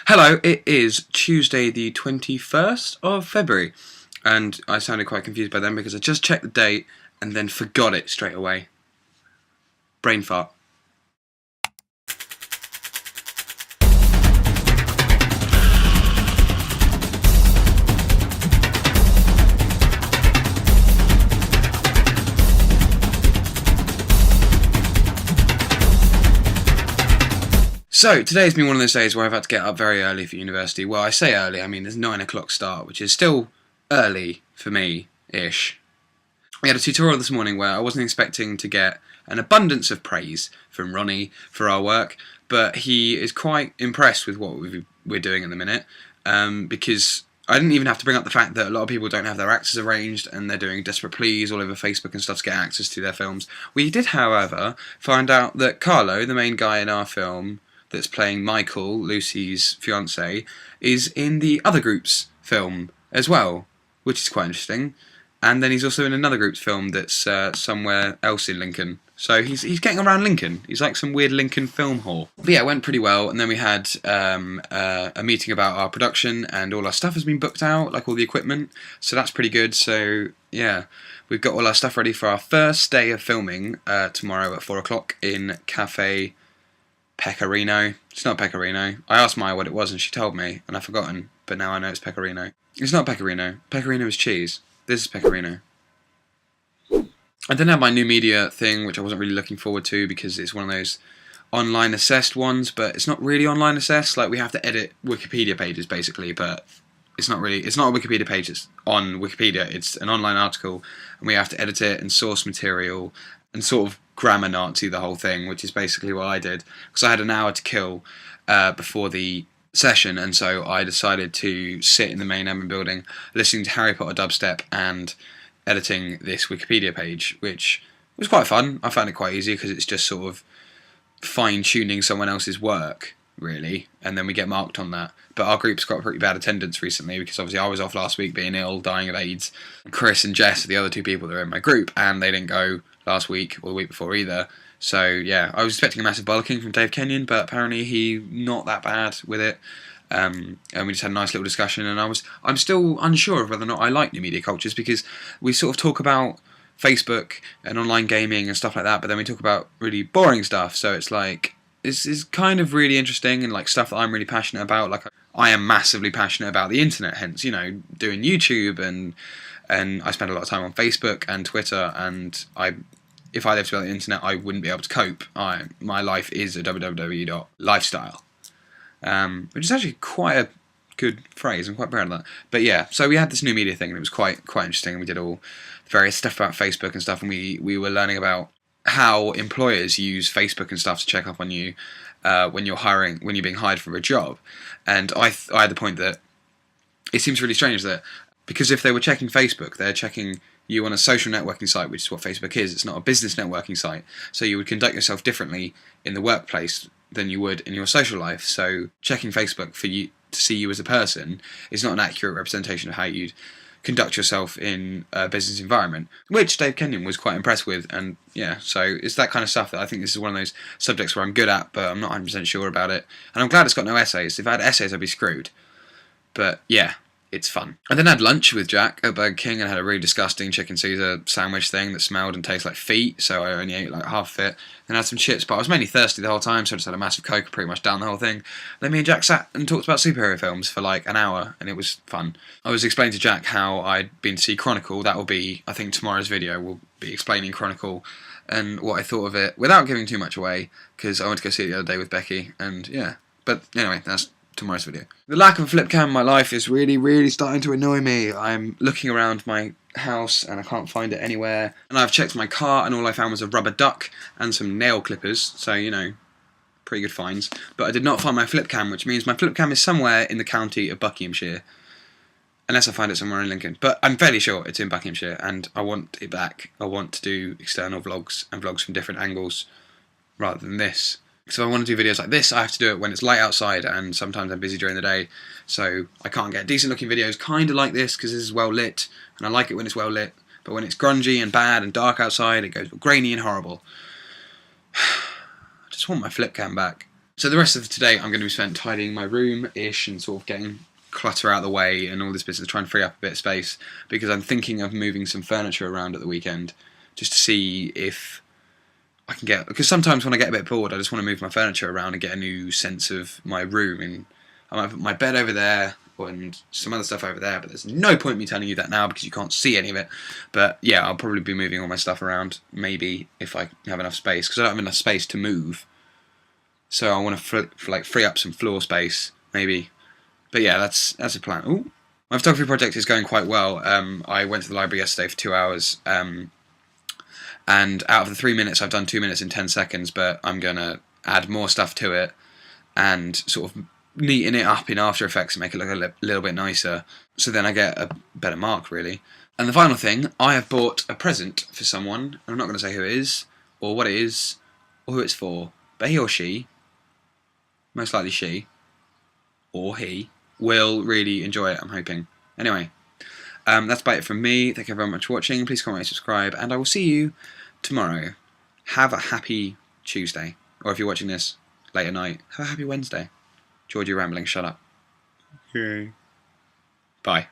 Hello, it is Tuesday the 21st of February, and I sounded quite confused by then because I just checked the date and then forgot it straight away. Brain fart. So, today's been one of those days where I've had to get up very early for university. Well, I say early, I mean there's 9 o'clock start, which is still early for me-ish. We had a tutorial this morning where I wasn't expecting to get an abundance of praise from Ronnie for our work, but he is quite impressed with what we're doing at the minute, because I didn't even have to bring up the fact that a lot of people don't have their actors arranged and they're doing desperate pleas all over Facebook and stuff to get access to their films. We did, however, find out that Carlo, the main guy in our film, that's playing Michael, Lucy's fiance, is in the other group's film as well, which is quite interesting. And then he's also in another group's film that's somewhere else in Lincoln. So he's getting around Lincoln. He's like some weird Lincoln film whore. But yeah, it went pretty well. And then we had a meeting about our production, and all our stuff has been booked out, like all the equipment. So that's pretty good. So yeah, we've got all our stuff ready for our first day of filming tomorrow at 4 o'clock in Cafe Pecorino. It's not Pecorino. I asked Maya what it was and she told me, and I've forgotten, but now I know it's Pecorino. It's not Pecorino. Pecorino is cheese. This is Pecorino. I then have my new media thing, which I wasn't really looking forward to because it's one of those online assessed ones, but it's not really online assessed. Like, we have to edit Wikipedia pages basically, but it's not a Wikipedia page, it's on Wikipedia. It's an online article, and we have to edit it and source material and sort of grammar Nazi the whole thing, which is basically what I did, because I had an hour to kill before the session, and so I decided to sit in the main admin building listening to Harry Potter dubstep and editing this Wikipedia page, which was quite fun. I found it quite easy because it's just sort of fine-tuning someone else's work, really, and then we get marked on that. But our group's got pretty bad attendance recently because obviously I was off last week being ill, dying of AIDS. Chris and Jess are the other two people that are in my group, and they didn't go last week or the week before either. So yeah, I was expecting a massive bollocking from Dave Kenyon, but apparently he not that bad with it. And we just had a nice little discussion, and I'm still unsure of whether or not I like new media cultures, because we sort of talk about Facebook and online gaming and stuff like that, but then we talk about really boring stuff. So it's like, this is kind of really interesting and like stuff that I'm really passionate about. Like, I am massively passionate about the internet, hence, you know, doing YouTube, and I spend a lot of time on Facebook and Twitter, and if I lived without the internet, I wouldn't be able to cope. My life is a www.lifestyle, which is actually quite a good phrase. I'm quite proud of that. But yeah, so we had this new media thing, and it was quite interesting. And we did all various stuff about Facebook and stuff, and we were learning about how employers use Facebook and stuff to check up on you when you're being hired for a job. And I had the point that it seems really strange that, because if they were checking Facebook, they're checking you on a social networking site, which is what Facebook is. It's not a business networking site. So you would conduct yourself differently in the workplace than you would in your social life. So checking Facebook for you to see you as a person is not an accurate representation of how you'd conduct yourself in a business environment, which Dave Kenyon was quite impressed with. And yeah, so it's that kind of stuff that I think this is one of those subjects where I'm good at, but I'm not 100% sure about it. And I'm glad it's got no essays. If I had essays, I'd be screwed. But yeah, it's fun. I then had lunch with Jack at Burger King and had a really disgusting chicken Caesar sandwich thing that smelled and tasted like feet, so I only ate like half of it. Then I had some chips, but I was mainly thirsty the whole time, so I just had a massive Coke pretty much down the whole thing. Then me and Jack sat and talked about superhero films for like an hour, and it was fun. I was explaining to Jack how I'd been to see Chronicle. That will be, I think, tomorrow's video will be explaining Chronicle and what I thought of it, without giving too much away, because I went to go see it the other day with Becky, and yeah. But anyway, that's tomorrow's video. The lack of a flip cam in my life is really starting to annoy me. I'm looking around my house and I can't find it anywhere, and I've checked my car and all I found was a rubber duck and some nail clippers, so you know, pretty good finds. But I did not find my flip cam, which means my flip cam is somewhere in the county of Buckinghamshire, unless I find it somewhere in Lincoln. But I'm fairly sure it's in Buckinghamshire, and I want it back. I want to do external vlogs and vlogs from different angles rather than this. So if I want to do videos like this, I have to do it when it's light outside, and sometimes I'm busy during the day, so I can't get decent looking videos kind of like this, because this is well lit, and I like it when it's well lit, but when it's grungy and bad and dark outside, it goes grainy and horrible. I just want my flip cam back. So the rest of today I'm going to be spent tidying my room-ish and sort of getting clutter out of the way and all this business, trying to free up a bit of space, because I'm thinking of moving some furniture around at the weekend just to see if I can get, because sometimes when I get a bit bored I just want to move my furniture around and get a new sense of my room. And I might put my bed over there and some other stuff over there, but there's no point me telling you that now because you can't see any of it. But yeah, I'll probably be moving all my stuff around, maybe, if I have enough space, because I don't have enough space to move. So I want to free up some floor space, maybe. But yeah, that's a plan. Ooh. My photography project is going quite well. I went to the library yesterday for 2 hours, and out of the 3 minutes, I've done 2 minutes in 10 seconds, but I'm going to add more stuff to it and sort of neaten it up in After Effects and make it look a little bit nicer, so then I get a better mark, really. And the final thing, I have bought a present for someone. I'm not going to say who it is, or what it is, or who it's for, but he or she, most likely she, or he, will really enjoy it, I'm hoping. Anyway, that's about it from me. Thank you very much for watching. Please comment and subscribe, and I will see you tomorrow. Have a happy Tuesday. Or if you're watching this late at night, have a happy Wednesday. Georgie rambling, shut up. Okay. Bye.